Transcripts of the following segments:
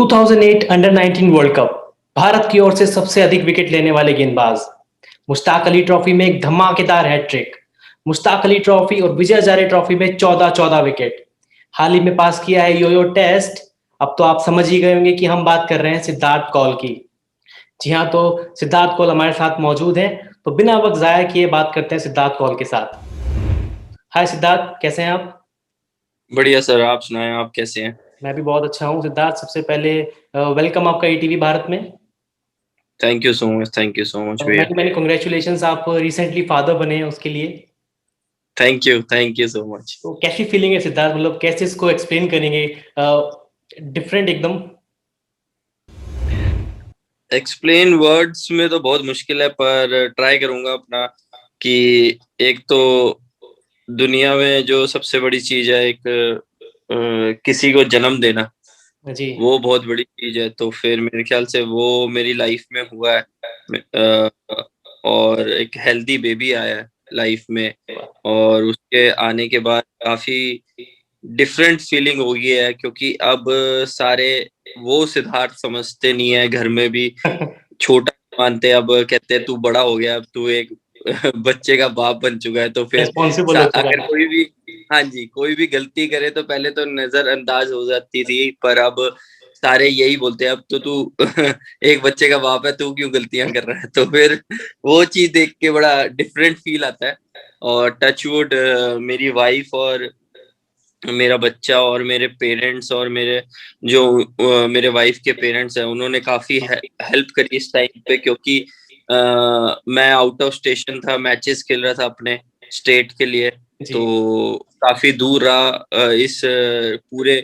2008 under 19 world cup, Bharat की ओर से सबसे अधिक विकेट लेने वाले गेंदबाज मुश्ताक अली ट्रॉफी में एक धमाकेदार हैट्रिक। मुश्ताक अली ट्रॉफी और विजय हजारे ट्रॉफी में 14-14 विकेट। हाल ही में पास किया है योयो टेस्ट। अब तो आप समझ ही गए होंगे कि हम बात कर रहे हैं सिद्धार्थ कौल की। जी हाँ, तो सिद्धार्थ कौल हमारे साथ मौजूद हैं। तो बिना वक्त जाया किए बात करते हैं सिद्धार्थ कौल के साथ। हाय सिद्धार्थ, कैसे हैं आप? बढ़िया सर। आप सुनाएं, आप कैसे हैं? मैं भी बहुत अच्छा हूँ सिद्धार्थ। सबसे पहले वेलकम आपका ईटीवी भारत में। Thank you so much, thank you so much भैया। मैंने कॉन्ग्रेचुलेशंस, आप रिसेंटली फादर बने हैं उसके लिए। Thank you so much. तो कैसी फीलिंग है सिद्धार्थ, मतलब कैसे इसको एक्सप्लेन करेंगे? डिफरेंट एकदम। एक्सप्लेन वर्ड्स में तो बहुत मुश्किल है, पर ट्राई करूंगा अपना। कि एक तो दुनिया में जो सबसे बड़ी चीज है, एक किसी को जन्म देना, जी। वो बहुत बड़ी चीज है। तो फिर मेरे ख्याल से वो मेरी लाइफ में हुआ है। और एक हेल्दी बेबी आया है लाइफ में। और उसके आने के बाद काफी डिफरेंट फीलिंग हो गई है, क्योंकि अब सारे वो सिद्धार्थ समझते नहीं है घर में भी। छोटा मानते हैं, अब कहते हैं तू बड़ा हो गया, अब तू एक बच्चे का बाप बन चुका है। तो फिर रिस्पॉन्सिबल हो चुका अगर है। कोई भी, हाँ जी, कोई भी गलती करे तो पहले तो नजरअंदाज हो जाती थी, पर अब सारे यही बोलते हैं अब तो तू एक बच्चे का बाप है, तू क्यों गलतियां कर रहा है। तो फिर वो चीज देख के बड़ा डिफरेंट फील आता है। और टचवुड, मेरी वाइफ और मेरा बच्चा और मेरे पेरेंट्स और मेरे जो मेरे वाइफ के पेरेंट्स हैं, उन्होंने काफी हेल्प करी इस टाइम पे, क्योंकि मैं आउट ऑफ स्टेशन था, मैचेस खेल रहा था अपने स्टेट के लिए। जी। तो काफी दूर रहा। इस पूरे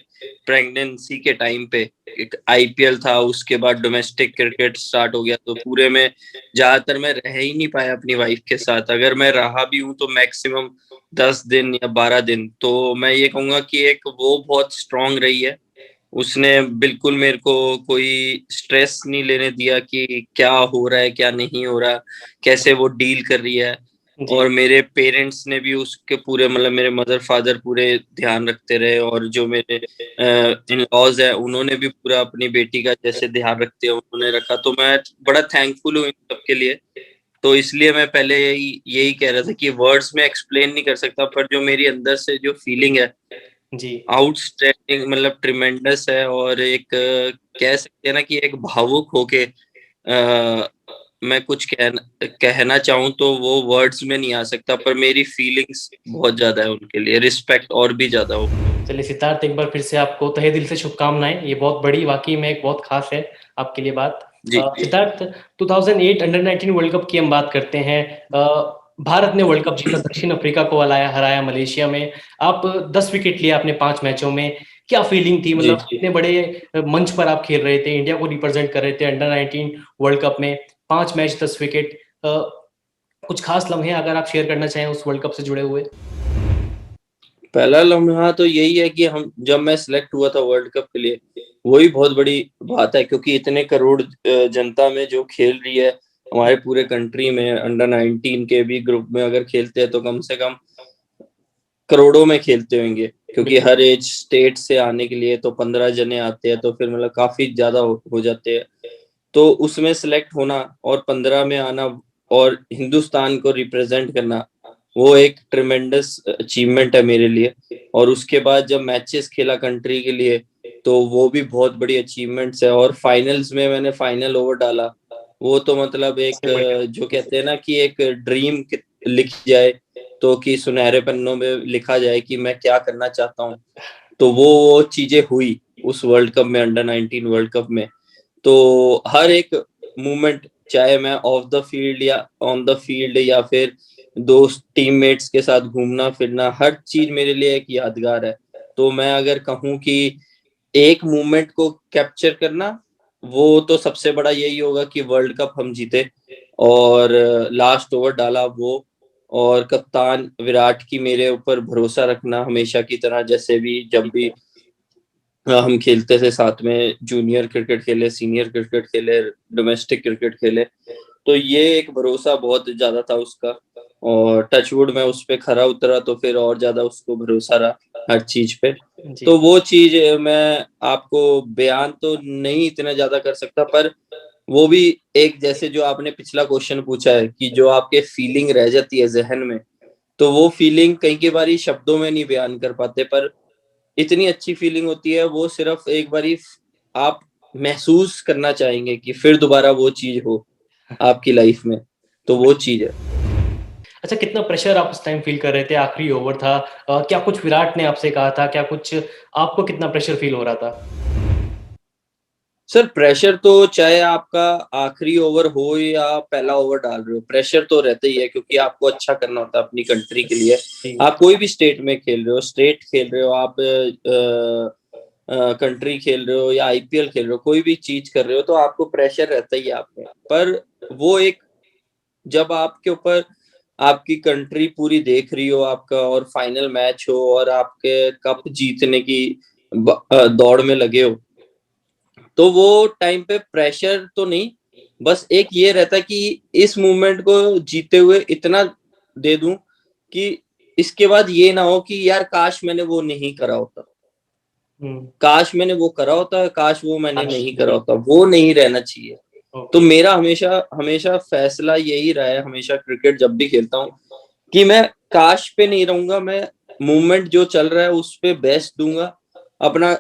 प्रेगनेंसी के टाइम पे एक आईपीएल था, उसके बाद डोमेस्टिक क्रिकेट स्टार्ट हो गया, तो पूरे में ज्यादातर मैं रह ही नहीं पाया अपनी वाइफ के साथ। अगर मैं रहा भी हूँ तो मैक्सिमम 10 दिन या 12 दिन। तो मैं ये कहूंगा कि एक वो बहुत स्ट्रांग रही है। उसने बिल्कुल मेरे को कोई स्ट्रेस नहीं लेने दिया कि क्या हो रहा है क्या नहीं हो रहा, कैसे वो डील कर रही है। जी। और मेरे पेरेंट्स ने भी उसके पूरे, मतलब मेरे मदर फादर पूरे ध्यान रखते रहे, और जो मेरे इन लॉज है उन्होंने भी पूरा अपनी बेटी का जैसे ध्यान रखते हैं उन्होंने रखा। तो मैं बड़ा थैंकफुल हूँ इन सबके लिए। तो इसलिए मैं पहले यही यही कह रहा था कि वर्ड्स में एक्सप्लेन नहीं कर सकता, पर जो मेरी अंदर से जो फीलिंग है, जी। आउटस्टैंडिंग, मतलब ट्रिमेंडस है। और एक कह सकते हैं ना कि एक भावुक होके मैं कुछ कहना चाहूँ तो वो वर्ड्स में नहीं आ सकता, पर मेरी फीलिंग्स बहुत ज्यादा है उनके लिए, रिस्पेक्ट और भी ज्यादा हो। चलिए सिद्धार्थ, एक बार फिर से आपको तहे दिल से शुभकामनाएं। ये बहुत बड़ी, वाकई में एक बहुत खास है आपके लिए बात। जी जी। सिद्धार्थ, 2008 अंडर 19 वर्ल्ड कप की हम बात करते हैं। भारत ने वर्ल्ड कप जीता, दक्षिण अफ्रीका को हराया हराया मलेशिया में। आप 10 विकेट लिए आपने 5 मैचों में। क्या फीलिंग थी, जी मतलब इतने बड़े मंच पर आप खेल रहे थे, इंडिया को रिप्रेजेंट कर रहे थे अंडर 19 वर्ल्ड कप में। 5 मैच 10 विकेट। कुछ खास लम्हे अगर आप शेयर करना चाहें उस वर्ल्ड कप से जुड़े हुए। पहला लम्हा तो यही है कि हम जब मैं सिलेक्ट हुआ था वर्ल्ड कप के लिए, वही बहुत बड़ी बात है, क्योंकि इतने करोड़ जनता में जो खेल रही है हमारे पूरे कंट्री में, अंडर 19 के भी ग्रुप में अगर खेलते हैं तो कम से कम करोड़ों में खेलते होंगे, क्योंकि बिल्कुल। हर एज स्टेट से आने के लिए तो 15 जने आते हैं, तो फिर मतलब काफी ज्यादा हो जाते हैं। तो उसमें सिलेक्ट होना और 15 में आना और हिंदुस्तान को रिप्रेजेंट करना, वो एक ट्रिमेंडस अचीवमेंट है मेरे लिए। और उसके बाद जब मैचेस खेला कंट्री के लिए, तो वो भी बहुत बड़ी अचीवमेंट्स है। और फाइनल्स में मैंने फाइनल ओवर डाला, वो तो मतलब एक सबसे बढ़िया। जो कहते हैं ना कि एक ड्रीम लिख जाए, तो कि सुनहरे पन्नों में लिखा जाए कि मैं क्या करना चाहता हूँ। तो वो चीजें हुई उस वर्ल्ड कप में, अंडर 19 वर्ल्ड कप में। तो हर एक मूवमेंट, चाहे मैं ऑफ द फील्ड या ऑन द फील्ड या फिर दोस्त टीममेट्स के साथ घूमना फिरना, हर चीज मेरे लिए एक यादगार है। तो मैं अगर कहूँ कि एक मूवमेंट को कैप्चर करना, वो तो सबसे बड़ा यही होगा कि वर्ल्ड कप हम जीते और लास्ट ओवर डाला वो। और कप्तान विराट की मेरे ऊपर भरोसा रखना हमेशा की तरह, जैसे भी जब भी हम खेलते थे साथ में, जूनियर क्रिकेट खेले, सीनियर क्रिकेट खेले, डोमेस्टिक क्रिकेट खेले, तो ये एक भरोसा बहुत ज्यादा था उसका। और टचवुड मैं उस पे खरा उतरा तो फिर और ज्यादा उसको भरोसा रहा हर चीज पे। जी। तो वो चीज मैं आपको बयान तो नहीं इतना ज्यादा कर सकता, पर वो भी एक, जैसे जो आपने पिछला क्वेश्चन पूछा है कि जो आपके फीलिंग रह जाती है जहन में, तो वो फीलिंग कई की बारी शब्दों में नहीं बयान कर पाते, पर इतनी अच्छी फीलिंग होती है वो, सिर्फ एक बारी आप महसूस करना चाहेंगे कि फिर दोबारा वो चीज हो आपकी लाइफ में, तो वो चीज है। अच्छा, कितना प्रेशर आप उस टाइम फील कर रहे थे? आखिरी ओवर था, क्या कुछ विराट ने आपसे कहा था? क्या कुछ आपको कितना प्रेशर फील हो रहा था? सर प्रेशर तो चाहे आपका आखिरी ओवर हो या पहला ओवर डाल रहे हो, प्रेशर तो रहता ही है, क्योंकि आपको अच्छा करना होता है अपनी कंट्री के लिए। जी। आप कोई भी स्टेट में खेल रहे हो, स्टेट खेल रहे हो, आप कंट्री खेल रहे हो या आईपीएल खेल रहे हो, कोई भी चीज कर रहे हो, तो आपको प्रेशर रहता ही है आप में। पर वो एक, जब आपके ऊपर आपकी कंट्री पूरी देख रही हो आपका, और फाइनल मैच हो और आपके कप जीतने की दौड़ में लगे हो, तो वो टाइम पे प्रेशर तो नहीं, बस एक ये रहता है कि इस मूवमेंट को जीते हुए इतना दे दूं कि इसके बाद ये ना हो कि यार काश मैंने वो नहीं करा होता, हम्म। काश मैंने वो करा होता, काश वो मैंने आज नहीं करा नहीं। होता, वो नहीं रहना चाहिए। तो ओके। मेरा हमेशा हमेशा फैसला यही रहा है, हमेशा क्रिकेट जब भी खेलता हूँ, कि मैं काश पे नहीं रहूंगा, मैं मूवमेंट जो चल रहा है उस पे बेस्ट दूंगा, अपना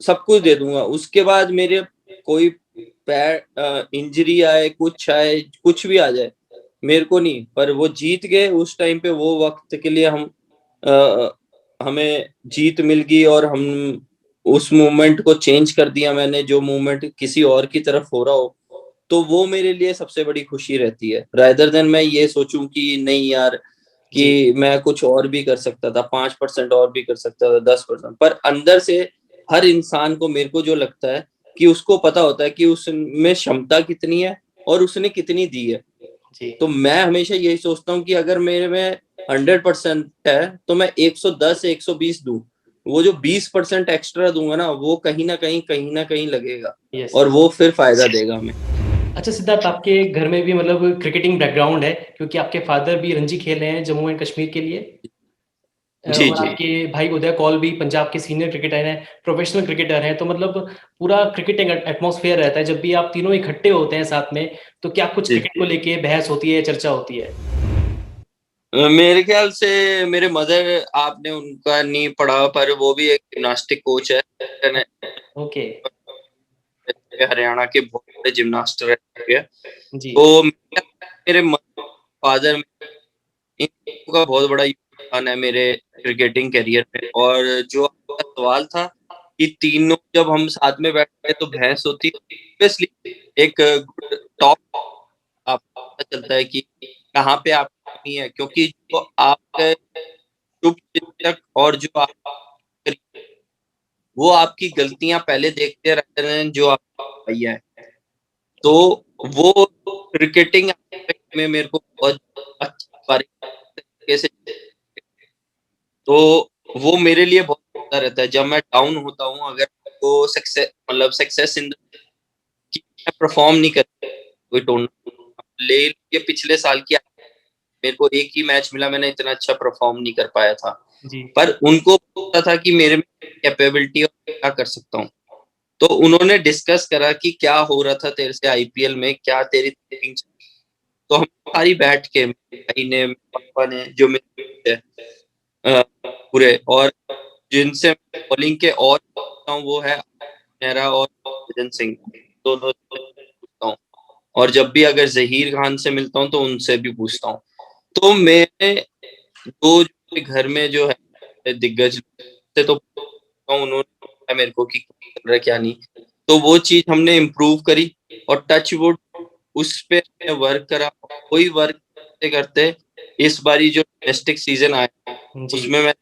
सब कुछ दे दूंगा। उसके बाद मेरे कोई पैर इंजरी आए, कुछ आए, कुछ भी आ जाए, मेरे को नहीं, पर वो जीत गए उस टाइम पे, वो वक्त के लिए अ, हमें जीत मिल गई, और हम उस मूवमेंट को चेंज कर दिया मैंने, जो मूवमेंट किसी और की तरफ हो रहा हो, तो वो मेरे लिए सबसे बड़ी खुशी रहती है, रादर देन मैं ये सोचूं कि नहीं यार, जी। कि मैं कुछ और भी कर सकता था, 5% और भी कर सकता था, 10%। पर अंदर से हर इंसान को, मेरे को जो लगता है कि उसको पता होता है कि उसमें क्षमता कितनी है और उसने कितनी दी है। जी। तो मैं हमेशा यही सोचता हूँ कि अगर मेरे में 100% है, तो मैं 110 120 दूं। वो जो 20% एक्स्ट्रा दूंगा ना, वो कहीं ना कहीं लगेगा, यस, और यस। वो फिर फायदा देगा हमें। अच्छा सिद्धार्थ, आपके घर में भी मतलब क्रिकेटिंग बैकग्राउंड है, क्योंकि आपके फादर भी रणजी खेल रहे हैं जम्मू एंड कश्मीर के लिए। जी और जी। आपके भाई उदय कौल भी पंजाब के सीनियर क्रिकेटर हैं, प्रोफेशनल क्रिकेटर हैं, तो मतलब पूरा क्रिकेटिंग एटमॉस्फेयर रहता है जब भी आप तीनों इकट्ठे होते हैं साथ में। तो क्या कुछ जी। क्रिकेट को लेके बहस होती है, चर्चा होती है? मेरे ख्याल से मेरे मदर, आपने उनका नहीं पढ़ा, पर वो भी एक जिम्नास्टिक कोच है, ओके। हरियाणा के बहुत बड़े जिम्नास्ट रह चुके हैं। जी। तो मेरे फादर, इनका बहुत बड़ा योगदान है मेरे क्रिकेटिंग करियर में। और जो आपका सवाल था कि तीनों जब हम साथ में बैठते हैं तो बहस होती है, ऑब्वियसली एक गुड टॉक आपको पता चलता है कि कहाँ पे आपकी कमी है, क्योंकि जो आपके शुभ चिंतक और जो आप, वो आपकी गलतियां पहले देखते रहते हैं जो आपका भैया है। तो वो क्रिकेटिंग एस्पेक्ट में मेरे को बहुत अच्छी बारीकी तरीके से, तो वो मेरे लिए बहुत होता रहता है जब मैं डाउन होता हूँ, अगर तो सक्सेस, मतलब सक्सेस इन कि मैं परफॉर्म नहीं कर कोई टूर्नामेंट ले, ये पिछले साल की, मेरे को एक ही मैच मिला, मैंने इतना अच्छा परफॉर्म नहीं कर पाया था, जी। पर उनको पता था कि मेरे में कैपेबिलिटी और क्या कर सकता हूँ। तो उन्होंने डिस्कस करा कि क्या हो रहा था तेरे से आईपीएल में, क्या तेरी थिंकिंग। तो हम सारी बैठ के, मेरे भाई ने, मेरे पापा ने, जो मेरे पूरे, और जिनसे बॉलिंग के और पूछता हूँ वो है नेहरा और हरभजन सिंह, दोनों से पूछता हूँ। और जब भी अगर जहीर खान से मिलता हूँ तो उनसे भी पूछता हूँ। तो मेरे दो जो घर में जो है दिग्गज से तो पूछता हूँ, उन्होंने बताया मेरे को कि क्या कर रहा है क्या नहीं। तो वो चीज हमने इम्प्रूव करी, और टच वुड उस पे वर्क करा। कोई वर्क करते करते इस बारी जो डोमेस्टिक सीजन आया, जी। उसमें मैं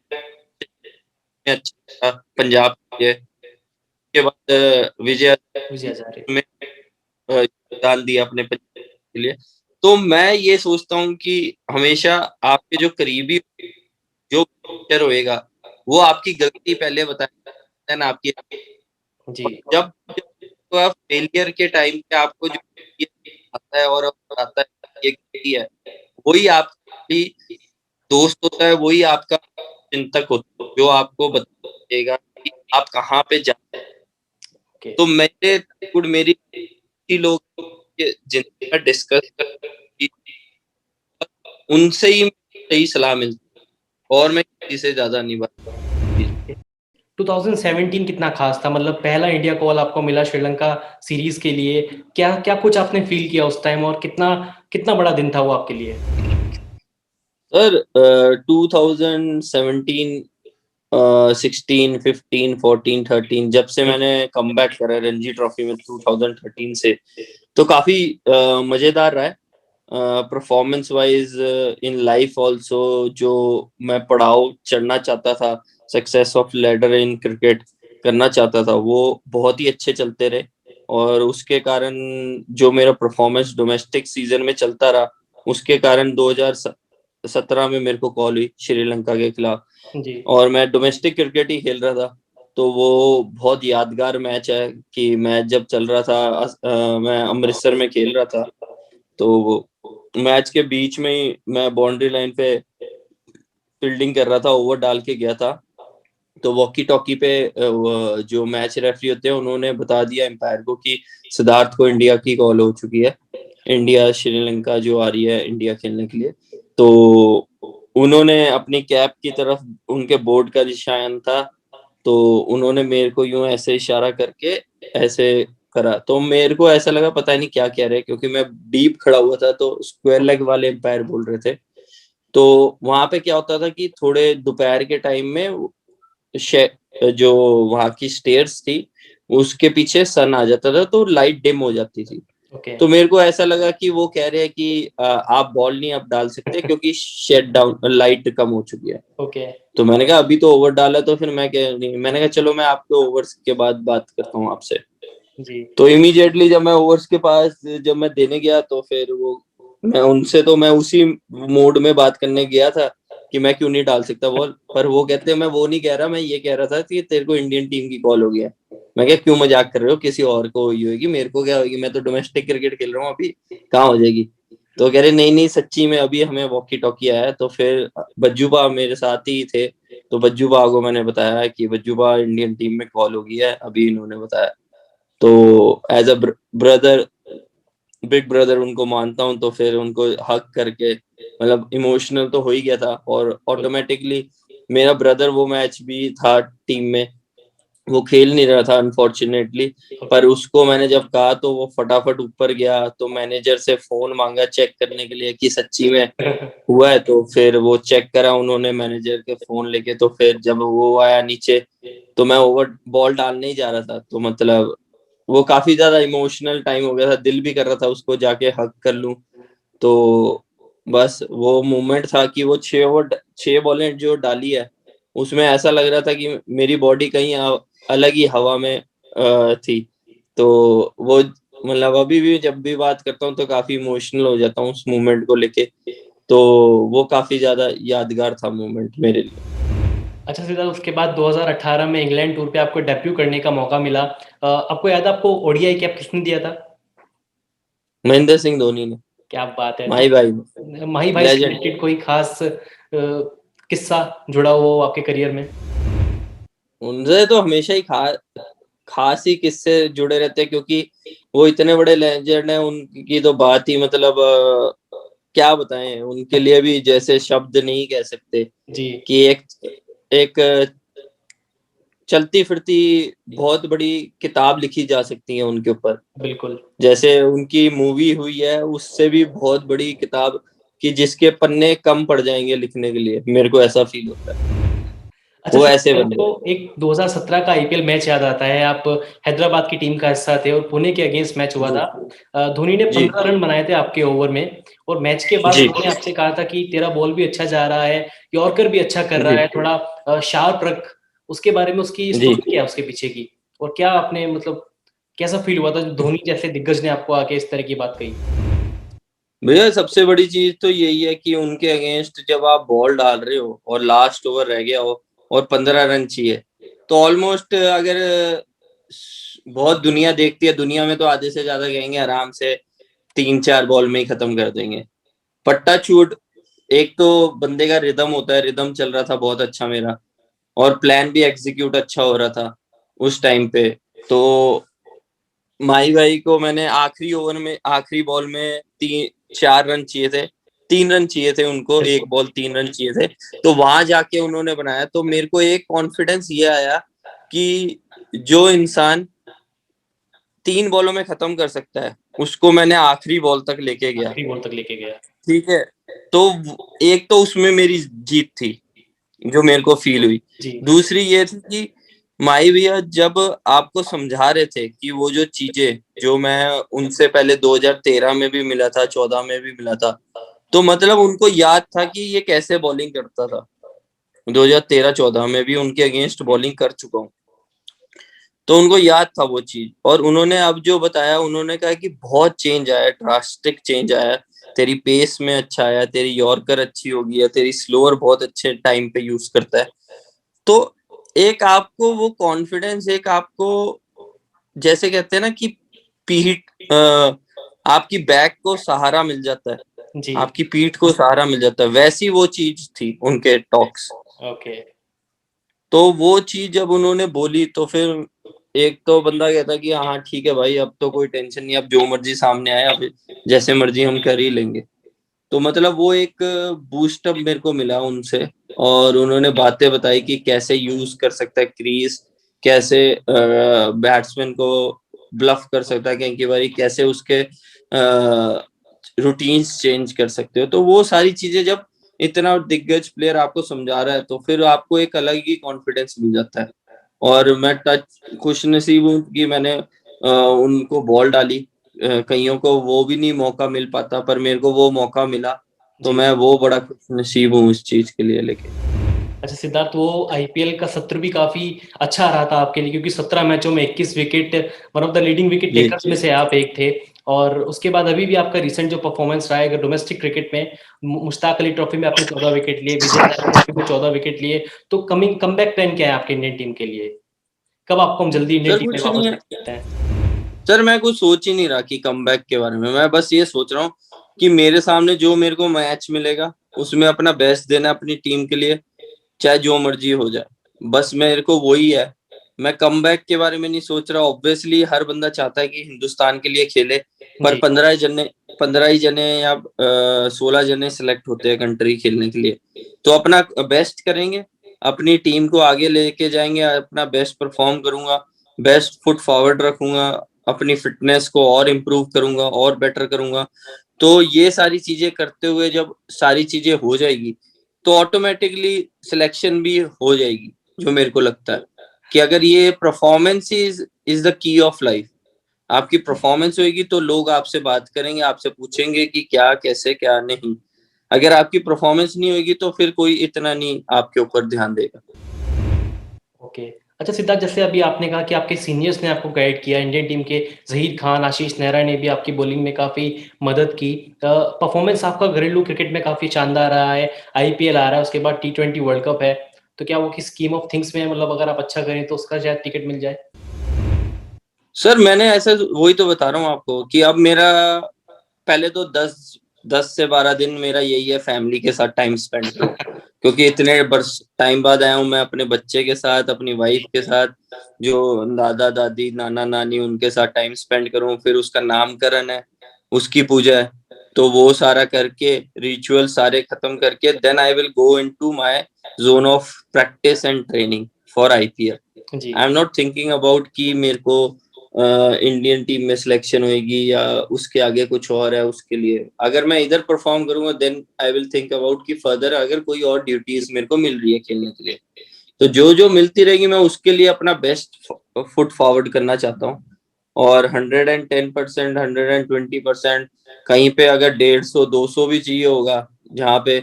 अच्छा पंजाब के लिए। उसके बाद विजय विजय हजारे। में योगदान दिया अपने पंजाब के लिए। तो मैं ये सोचता हूँ कि हमेशा आपके जो करीबी, जो टीचर होएगा, वो आपकी गलती पहले बताएगा ना आपकी। जी। और जब जब तो आप फेलियर के टाइम पे आपको जो ये आता है और आता है ये गलती है, वही आपकी दोस्त होता है, वही आपका चिंतक होता है, जो आपको बताएगा कि आप कहाँ पे जा। ओके। तो मेरी लोग जिनसे मैं डिस्कस कर, उनसे ही सही सलाह मिलती है, और मैं किसी से ज्यादा नहीं बात। 2017 कितना खास था, मतलब पहला इंडिया कॉल आपको मिला श्रीलंका सीरीज के लिए, क्या क्या कुछ आपने फील किया उस टाइम, और कितना कितना बड़ा दिन था वो आपके लिए? सर 2017, 16, 15, 14, 13, जब से मैंने कम बैक करा रणजी ट्रॉफी में 2013 से, तो काफी मजेदार रहा है performance wise, in life also. जो मैं पड़ाव चढ़ना चाहता था, success of ladder in cricket करना चाहता था, वो बहुत ही अच्छे चलते रहे। और उसके कारण जो मेरा परफॉर्मेंस डोमेस्टिक सीजन में चलता रहा, उसके कारण 2017 में मेरे को कॉल हुई श्रीलंका के खिलाफ, जी। और मैं डोमेस्टिक क्रिकेट ही खेल रहा था। तो वो बहुत यादगार मैच है कि मैच जब चल रहा था, मैं अमृतसर में खेल रहा था, तो मैच के बीच में ही मैं बाउंड्री लाइन पे फील्डिंग कर रहा था, ओवर डाल के गया था। तो वॉकी टॉकी पे जो मैच रेफरी होते हैं, उन्होंने बता दिया एम्पायर को कि सिद्धार्थ को इंडिया की कॉल हो चुकी है, इंडिया श्रीलंका जो आ रही है इंडिया खेलने के लिए। तो उन्होंने अपनी कैप की तरफ, उनके बोर्ड का निशान था, तो उन्होंने मेरे को यूं ऐसे इशारा करके ऐसे करा, तो मेरे को ऐसा लगा पता नहीं क्या कह रहे हैं, क्योंकि मैं डीप खड़ा हुआ था, तो स्क्वायर लेग वाले एम्पायर बोल रहे थे। तो वहां पे क्या होता था कि थोड़े दोपहर के टाइम में जो वहां की स्टेयर्स थी, उसके पीछे सन आ जाता था, तो लाइट डिम हो जाती थी। ओके। तो मेरे को ऐसा लगा कि वो कह रहे हैं कि आप बॉल नहीं अब डाल सकते, क्योंकि शेड डाउन लाइट कम हो चुकी है। ओके। तो मैंने कहा अभी तो ओवर डाला, तो फिर मैं कह नहीं, मैंने कहा चलो मैं आपके ओवर्स के बाद बात करता हूँ आपसे। जी। तो इमीडिएटली जब मैं ओवर्स के पास जब मैं देने गया, तो फिर वो मैं उनसे, तो मैं उसी मोड में बात करने गया था कि मैं क्यों नहीं डाल सकता बॉल, पर वो कहते मैं वो नहीं कह रहा, मैं ये कह रहा था कि तेरे को इंडियन टीम की कॉल हो गया है। मैं क्या क्यों मजाक कर रहे हो, किसी और को हुई होगी, मेरे को क्या होगी, मैं तो डोमेस्टिक क्रिकेट खेल रहा हूँ, अभी कहाँ हो जाएगी। तो कह रहे नहीं नहीं सच्ची में अभी हमें वॉकी टॉकी आया है। तो फिर बज्जूबा मेरे साथ ही थे, तो बज्जूबा को मैंने बताया कि बज्जूबा इंडियन टीम में कॉल हो गई है, अभी इन्होंने बताया। तो as a brother, big brother उनको मानता हूँ, तो फिर उनको हक करके मतलब इमोशनल तो हो ही गया था। और ऑटोमेटिकली मेरा ब्रदर वो मैच भी था टीम में, वो खेल नहीं रहा था अनफॉर्चुनेटली, ओके। पर उसको मैंने जब कहा तो वो फटाफट ऊपर गया, तो मैनेजर से फोन मांगा चेक करने के लिए कि सच्ची में हुआ है। तो फिर वो चेक करा उन्होंने मैनेजर के फोन लेके, तो फिर जब वो आया नीचे, तो मैं ओवर बॉल डालने ही जा रहा था, तो मतलब वो काफी ज्यादा इमोशनल टाइम हो गया था, दिल भी कर रहा था उसको जाके हग कर लूं। तो बस वो मोमेंट था कि वो 6 बॉलें जो डाली है, उसमें ऐसा लग रहा था कि मेरी बॉडी कहीं अलग ही हवा में थी। तो वो मतलब अभी भी जब भी बात करता हूँ तो काफी इमोशनल हो जाता हूँ उस मोमेंट को लेके। तो वो काफी ज्यादा यादगार था मोमेंट मेरे लिए। अच्छा सिद्धार्थ, उसके बाद 2018 में इंग्लैंड टूर पे आपको डेब्यू करने का मौका मिला। आपको याद है आपको ओडीआई कैप किसने दिया था? महेंद्र सिंह धोनी ने। क्या बात है! तो माही भाई, माही भाई से लेजेंड। रिलेटेड कोई खास किस्सा जुड़ा हुआ हो आपके करियर में? उनसे तो हमेशा ही खास ही किस्से जुड़े रहते हैं, क्योंकि वो इतने बड़े लेजेंड हैं, उनकी तो बात ही मतलब क्या बताएं, उनके लिए भी जैसे शब्द नहीं कह सकते जी। कि एक एक चलती फिरती बहुत बड़ी किताब लिखी जा सकती है उनके ऊपर। बिल्कुल। जैसे उनकी मूवी हुई है, उससे भी बहुत बड़ी किताब कि जिसके पन्ने कम पड़ जाएंगे लिखने के लिए, मेरे को ऐसा फील होता है। अच्छा वो सर, ऐसे मेरे बंदे को हैं। एक 2017 का आईपीएल मैच याद आता है। आप हैदराबाद की टीम का हिस्सा थे और पुणे के अगेंस्ट मैच हुआ जी था। धोनी ने जी 15 रन बनाए थे आपके ओवर में, और मैच के बाद जी उन्होंने आपसे कहा था कि तेरा बॉल भी अच्छा जा रहा है, यॉर्कर भी अच्छा कर रहा जी है, थोड़ा शार्प रख। उसके बारे में उसकी जी। स्टोरी क्या है उसके पीछे की, और क्या आपने मतलब कैसा फील हुआ था जब धोनी जैसे दिग्गज ने आपको आके इस तरह की बात कही? भैया सबसे बड़ी चीज तो यही है कि उनके अगेंस्ट जब आप बॉल डाल रहे हो और लास्ट ओवर रह गया हो और 15 रन चाहिए, तो ऑलमोस्ट अगर बहुत दुनिया देखती है, दुनिया में तो आधे से ज्यादा कहेंगे आराम से 3-4 बॉल में ही खत्म कर देंगे। पट्टा छूट, एक तो बंदे का रिदम होता है, रिदम चल रहा था बहुत अच्छा मेरा, और प्लान भी एग्जीक्यूट अच्छा हो रहा था उस टाइम पे। तो माही भाई को मैंने आखिरी ओवर में, आखिरी बॉल में 4 रन चाहिए थे, 3 रन चाहिए थे उनको, एक बॉल 3 रन चाहिए थे, तो वहां जाके उन्होंने बनाया। तो मेरे को एक कॉन्फिडेंस ये आया कि जो इंसान 3 बॉलों में खत्म कर सकता है, उसको मैंने आखिरी बॉल तक लेके गया। आखिरी बॉल तक लेके गया। ठीक है, तो एक तो उसमें मेरी जीत थी जो मेरे को फील हुई। जी। दूसरी ये थी कि माही भैया जब आपको समझा रहे थे कि वो जो चीजें जो मैं उनसे पहले 2013 में भी मिला था, 14 में भी मिला था, तो मतलब उनको याद था कि ये कैसे बॉलिंग करता था। 2013-14 में भी उनके अगेंस्ट बॉलिंग कर चुका हूँ, तो उनको याद था वो चीज। और उन्होंने अब जो बताया, उन्होंने कहा कि बहुत चेंज आया, ड्रास्टिक चेंज आया, तेरी पेस में अच्छा आया, तेरी यॉर्कर अच्छी होगी, या तेरी स्लोअर बहुत अच्छे टाइम पे यूज करता है। तो एक आपको वो कॉन्फिडेंस, एक आपको जैसे कहते हैं ना कि पीठ, आपकी बैक को सहारा मिल जाता है, जी। आपकी पीठ को सहारा मिल जाता है, वैसी वो चीज थी उनके टॉक्स। ओके। तो वो चीज जब उन्होंने बोली तो फिर एक तो बंदा कहता कि हाँ ठीक है भाई, अब तो कोई टेंशन नहीं, अब जो मर्जी सामने आए, अब जैसे मर्जी हम कर ही लेंगे। तो मतलब वो एक बूस्टअप मेरे को मिला उनसे, और उन्होंने बातें बताई कि कैसे यूज कर सकता है क्रीज, कैसे बैट्समैन को ब्लफ कर सकता है कई बारी, कैसे उसके रूटीन्स चेंज कर सकते हो। तो वो सारी चीजें जब इतना दिग्गज प्लेयर आपको समझा रहा है, तो फिर आपको एक अलग ही कॉन्फिडेंस मिल जाता है। और मैं खुश नसीब हूँ कि मैंने उनको बॉल डाली। कईयों को वो भी नहीं मौका मिल पाता, पर मेरे को वो मौका मिला, तो जी। मैं वो बड़ा खुश नसीब हूँ इस चीज के लिए लेके। अच्छा सिद्धार्थ, वो आईपीएल का सत्र भी काफी अच्छा रहा था आपके लिए, क्योंकि 17 मैचों में 21 wicket, one of the leading wicket जी टेकर्स में से आप एक थे। और उसके बाद अभी भी आपका रिसेंट जो परफॉर्मेंस रहा है, अगर डोमेस्टिक क्रिकेट में मुश्ताक अली ट्रॉफी में आपने 14 विकेट लिए, विजय हजारे ट्रॉफी में 14 विकेट लिए, तो कमबैक प्लान क्या है आपके इंडियन टीम के लिए? कब आपको हम जल्दी इंडियन सर, टीम में कुछ नहीं वापस है। देख सकते हैं? सर, मैं कुछ सोच ही नहीं रहा कि कमबैक के बारे में। मैं बस ये सोच रहा हूँ कि मेरे सामने जो मेरे को मैच मिलेगा, उसमें अपना बेस्ट देना अपनी टीम के लिए, चाहे जो मर्जी हो जाए। बस मेरे को वही है। मैं कमबैक के बारे में नहीं सोच रहा। ऑब्वियसली हर बंदा चाहता है कि हिंदुस्तान के लिए खेले, पर जी। 15 ही जने या 16 जने सिलेक्ट होते हैं कंट्री खेलने के लिए। तो अपना बेस्ट करेंगे, अपनी टीम को आगे लेके जाएंगे, अपना बेस्ट परफॉर्म करूंगा, बेस्ट फुट फॉरवर्ड रखूंगा, अपनी फिटनेस को और इम्प्रूव करूंगा और बेटर करूंगा। तो ये सारी चीजें करते हुए जब सारी चीजें हो जाएगी, तो ऑटोमेटिकली सिलेक्शन भी हो जाएगी। जो मेरे को लगता है कि अगर ये performance is the key of life, आपकी परफॉर्मेंस होगी तो लोग आपसे बात करेंगे, आपसे पूछेंगे कि क्या, कैसे, क्या नहीं। अगर आपकी परफॉर्मेंस नहीं होगी तो फिर कोई इतना नहीं आपके ऊपर ध्यान देगा। ओके। अच्छा सिद्धार्थ, जैसे अभी आपने कहा कि आपके सीनियर्स ने आपको गाइड किया, इंडियन टीम के ज़हीर खान, आशीष नेहरा ने भी आपकी बॉलिंग में काफ़ी मदद की। परफॉर्मेंस आपका घरेलू क्रिकेट में काफ़ी शानदार रहा है, आईपीएल आ रहा है, उसके बाद टी20 वर्ल्ड कप है, तो क्या वो की स्कीम ऑफ थिंग्स में, मतलब अगर आप अच्छा करें तो उसका शायद टिकट मिल जाए? सर, मैंने ऐसा, वही तो बता रहा हूँ आपको कि अब मेरा पहले तो 10 से 12 दिन मेरा यही है, फैमिली के साथ टाइम स्पेंड करो, क्योंकि इतने बरस टाइम बाद आया हूँ मैं अपने बच्चे के साथ, अपनी वाइफ के साथ, जो दादा दादी नाना नानी उनके साथ टाइम स्पेंड करूँ। फिर उसका नामकरण है, उसकी पूजा है, तो वो सारा करके, रिचुअल सारे खत्म करके, then I will go into my zone of practice and training for IPL. जी। I am not thinking about कि मेरे को इंडियन टीम में सिलेक्शन होगी या उसके आगे कुछ और है। उसके लिए अगर मैं इधर परफॉर्म करूंगा, then I will think about कि फर्दर अगर कोई और ड्यूटीज मेरे को मिल रही है खेलने के लिए, तो जो जो मिलती रहेगी मैं उसके लिए अपना बेस्ट फुट फॉरवर्ड करना चाहता हूँ। और 110%, 120%, कहीं पे अगर 150-200 भी चाहिए होगा, जहाँ पे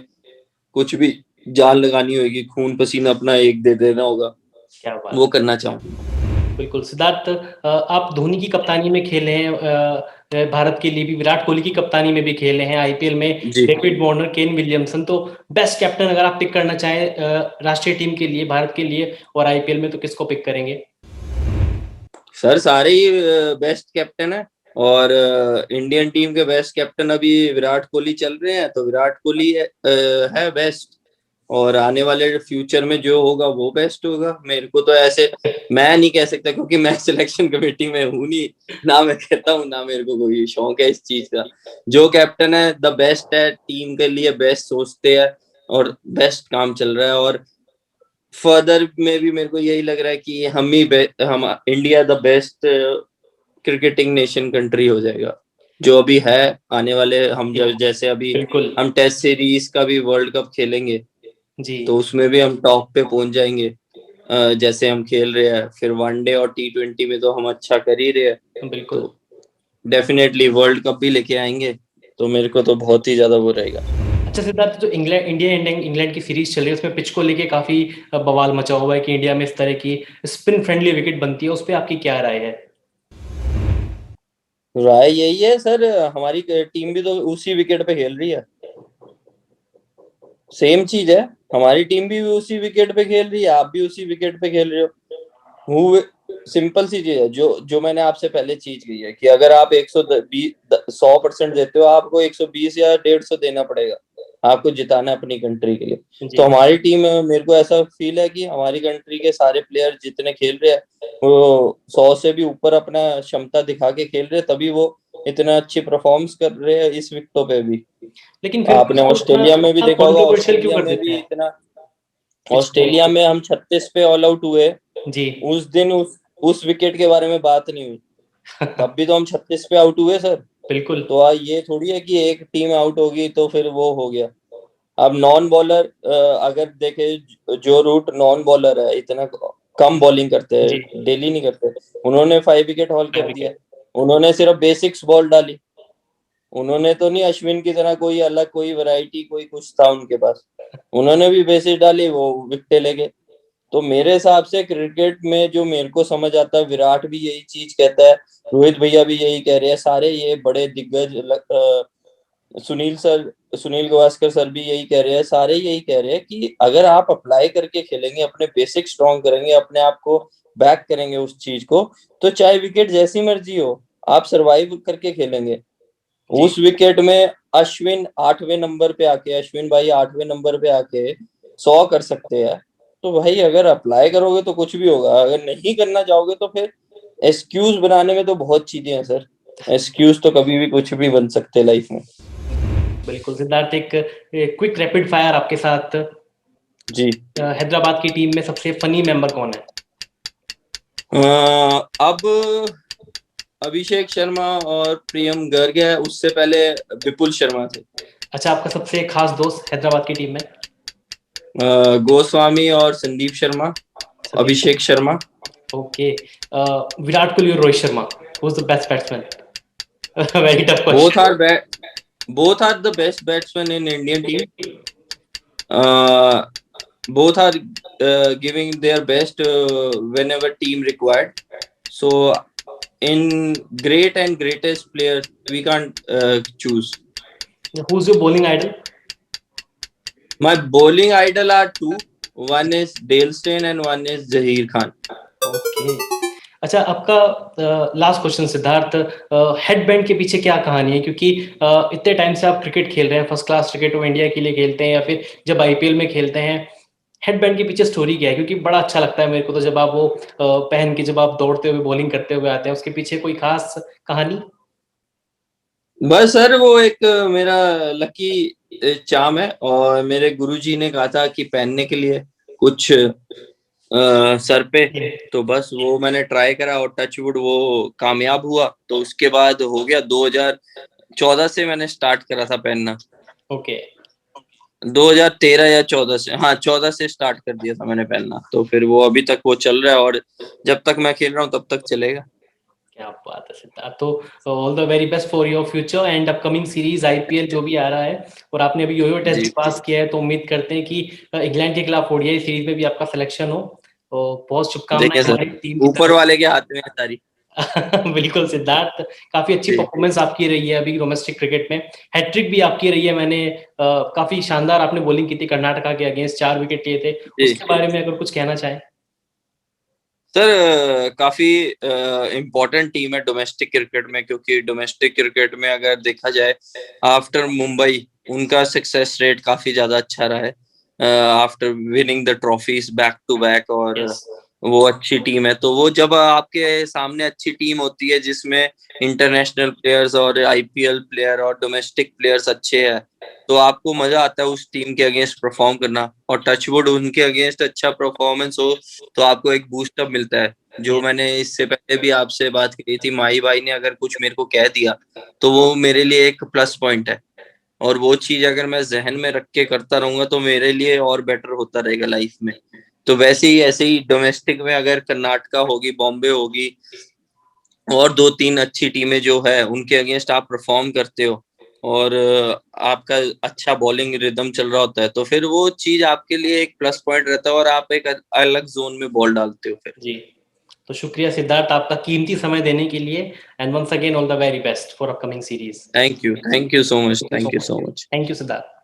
कुछ भी जान लगानी होगी, खून पसीना अपना एक दे देना होगा, क्या बात वो है। करना चाहूंगा। बिल्कुल सिद्धार्थ, आप धोनी की कप्तानी में खेले हैं, भारत के लिए भी विराट कोहली की कप्तानी में भी खेले हैं, आईपीएल में जी डेविड वार्नर, केन विलियमसन, तो बेस्ट कैप्टन अगर आप पिक करना चाहें राष्ट्रीय टीम के लिए, भारत के लिए और आईपीएल में, तो किसको पिक करेंगे? सर, सारे ही बेस्ट कैप्टन है। और इंडियन टीम के बेस्ट कैप्टन अभी विराट कोहली चल रहे हैं, तो विराट कोहली है बेस्ट। और आने वाले फ्यूचर में जो होगा वो बेस्ट होगा। मेरे को तो ऐसे मैं नहीं कह सकता, क्योंकि मैं सिलेक्शन कमेटी में हूं नहीं, ना मैं कहता हूँ, ना मेरे को कोई शौक है इस चीज का। जो कैप्टन है द बेस्ट है, टीम के लिए बेस्ट सोचते हैं और बेस्ट काम चल रहा है। और फर्दर में भी मेरे को यही लग रहा है कि हम India the best cricketing nation country हो जाएगा जो अभी है। आने वाले हम जैसे अभी बिल्कुल हम टेस्ट सीरीज का भी वर्ल्ड कप खेलेंगे, जी। तो उसमें भी हम टॉप पे पहुंच जाएंगे। जैसे हम खेल रहे हैं, फिर वनडे और T20 में तो हम अच्छा कर ही रहे हैं, बिल्कुल। तो डेफिनेटली वर्ल्ड कप भी लेके आएंगे। तो मेरे को तो बहुत ही ज्यादा वो रहेगा। अच्छा सिद्धार्थ, जो इंग्लैंड की सीरीज चल रही है उसमें पिच को लेके काफी बवाल मचा हुआ है कि इंडिया में इस तरह की स्पिन फ्रेंडली विकेट बनती है, उस पर आपकी क्या राय है? राय यही है सर, हमारी टीम भी तो उसी विकेट पे खेल रही है। सेम चीज है, हमारी टीम भी उसी विकेट पे खेल रही है, आप भी उसी विकेट पे खेल रहे हो। वो सिंपल सी चीज है, जो जो मैंने आपसे पहले चीज कही है कि अगर आप 100% देते हो, आपको 120 या 150 देना पड़ेगा, आपको जिताना है अपनी कंट्री के लिए। तो जी हमारी टीम, मेरे को ऐसा फील है कि हमारी कंट्री के सारे प्लेयर जितने खेल रहे हैं, वो 100 से भी ऊपर अपना क्षमता दिखा के खेल रहे हैं, तभी वो इतना अच्छी परफॉर्म्स कर रहे हैं इस विकेटों पे भी। लेकिन फिर भी आपने उसको इतना ऑस्ट्रेलिया में भी देखा होगा, कंट्रोवर्शियल क्यों ऑस्ट्रेलिया कर में देते भी हैं इतना, पिच को ऑस्ट्रेलिया लेके? में हम 36 पे ऑल आउट हुए, जी उस दिन उस विकेट के बारे में बात नहीं हुई, तब भी तो हम 36 पे आउट हुए सर। बिल्कुल तो ये थोड़ी है कि एक टीम आउट होगी तो फिर वो हो गया। अब नॉन बॉलर अगर देखे, जो रूट नॉन बॉलर है इतना कम बॉलिंग करते जी। हैं, डेली नहीं करते, उन्होंने 5 विकेट हॉल कर दिया। विकेट उन्होंने सिर्फ बेसिक्स बॉल डाली, उन्होंने तो नहीं अश्विन की तरह कोई अलग कोई वैरायटी कोई कुछ था उनके पास, उन्होंने भी बेसिस डाली, वो विकेट ले गए। तो मेरे हिसाब से क्रिकेट में जो मेरे को समझ आता है, विराट भी यही चीज कहता है, रोहित भैया भी यही कह रहे हैं, सारे ये बड़े दिग्गज सुनील गावस्कर सर भी यही कह रहे हैं, सारे यही कह रहे हैं कि अगर आप अप्लाई करके खेलेंगे, अपने बेसिक स्ट्रॉन्ग करेंगे, अपने आप को बैक करेंगे उस चीज को, तो चाहे विकेट जैसी मर्जी हो, आप सरवाइव करके खेलेंगे। जी उस विकेट में अश्विन भाई 8वें नंबर पे आके 100 कर सकते हैं। तो भाई अगर अप्लाई करोगे तो कुछ भी होगा, अगर नहीं करना चाहोगे तो फिर एक्सक्यूज बनाने में तो बहुत चीजें हैं सर। एक्सक्यूज तो कभी भी कुछ भी बन सकते हैं लाइफ में। बिल्कुल सिद्धार्थ, एक क्विक रैपिड फायर आपके साथ। जी। हैदराबाद की टीम में सबसे फनी मेंबर कौन है? अब अभिषेक शर्मा और प्रियम गर्ग है, उससे पहले विपुल शर्मा थे। अच्छा, आपका सबसे खास दोस्त हैदराबाद की टीम में? गोस्वामी और संदीप शर्मा, संदीप। अभिषेक शर्मा। ओके। विराट कोहली और Rohit Sharma, who is the best batsman? Very tough both question. Are both are the best batsmen in Indian team. Both are giving their best whenever team required. So in great and greatest players, we can't choose. Who is your bowling idol? My bowling idol are two. One is Dale Steyn and one is Zaheer Khan. Okay. अच्छा, आपका last question Siddharth, headband के पीछे क्या कहानी है? क्योंकि इतने time से आप क्रिकेट खेल रहे हैं, फर्स्ट क्लास क्रिकेट वो इंडिया के लिए खेलते हैं या फिर जब आईपीएल में खेलते हैं, हेडबैंड के पीछे स्टोरी क्या है? क्योंकि बड़ा अच्छा लगता है मेरे को तो जब आप वो पहन के जब आप दौड़ते हुए बॉलिंग करते हुए आते हैं, उसके पीछे कोई खास कहानी? बस सर वो एक मेरा लकी चार्म है, और मेरे गुरुजी ने कहा था कि पहनने के लिए कुछ सर पे, तो बस वो मैंने ट्राई करा और टचवुड वो कामयाब हुआ। तो उसके बाद हो गया 2014 से मैंने स्टार्ट करा था पहनना। ओके। 2013 या 14 से, हाँ 14 से स्टार्ट कर दिया था मैंने पहनना, तो फिर वो अभी तक वो चल रहा है, और जब तक मैं खेल रहा हूँ तब तक चलेगा। क्या बात है सिद्धार्थ, तो all the very best for your future and upcoming series IPL जो भी आ रहा है। और आपने अभी योयो टेस्ट जी। भी पास किया है, तो उम्मीद करते हैं कि इंग्लैंड के खिलाफ ओडीआई सीरीज में भी आपका सिलेक्शन हो। तो बहुत शुभकामनाएं देखिए सर, हमारी टीम की ऊपर तरफ वाले के हाथ में है सारी। से। बिल्कुल सिद्धार्थ, काफी अच्छी जी। परफॉर्मेंस आपकी रही है अभी डोमेस्टिक क्रिकेट में। हैट्रिक भी आपकी रही है, मैंने काफी शानदार आपने बॉलिंग की थी कर्नाटका के अगेंस्ट, 4 विकेट लिए थे। जी। उसके बारे में अगर कुछ कहना चाहें? सर काफी इम्पोर्टेंट टीम है डोमेस्टिक क्रिकेट में, क्योंकि डोमेस्टिक क्रिकेट में अगर देखा जाए आफ्टर मुंबई उनका सक्सेस रेट काफी ज्यादा अच्छा रहा है after winning the trophies back to back, और यस वो अच्छी टीम है। तो वो जब आपके सामने अच्छी टीम होती है जिसमें इंटरनेशनल प्लेयर्स और आईपीएल प्लेयर और डोमेस्टिक प्लेयर्स अच्छे हैं, तो आपको मजा आता है उस टीम के अगेंस्ट परफॉर्म करना, और टचवुड उनके अगेंस्ट अच्छा परफॉर्मेंस हो तो आपको एक बूस्टअप मिलता है। जो मैंने इससे पहले भी आपसे बात की थी, माही भाई ने अगर कुछ मेरे को कह दिया तो वो मेरे लिए एक प्लस पॉइंट है, और वो चीज अगर मैं जहन में रख के करता रहूंगा तो मेरे लिए और बेटर होता रहेगा लाइफ में। तो वैसे ही ऐसे ही डोमेस्टिक में अगर कर्नाटका होगी, बॉम्बे होगी, और दो तीन अच्छी टीमें जो है उनके अगेंस्ट आप परफॉर्म करते हो, और आपका अच्छा बॉलिंग रिदम चल रहा होता है, तो फिर वो चीज आपके लिए एक प्लस पॉइंट रहता है और आप एक अलग जोन में बॉल डालते हो फिर। जी। तो शुक्रिया सिद्धार्थ आपका कीमती समय देने के लिए, and once again all the very best for upcoming series. Thank you so much, thank you so thank you much. So much. Thank you Siddharth.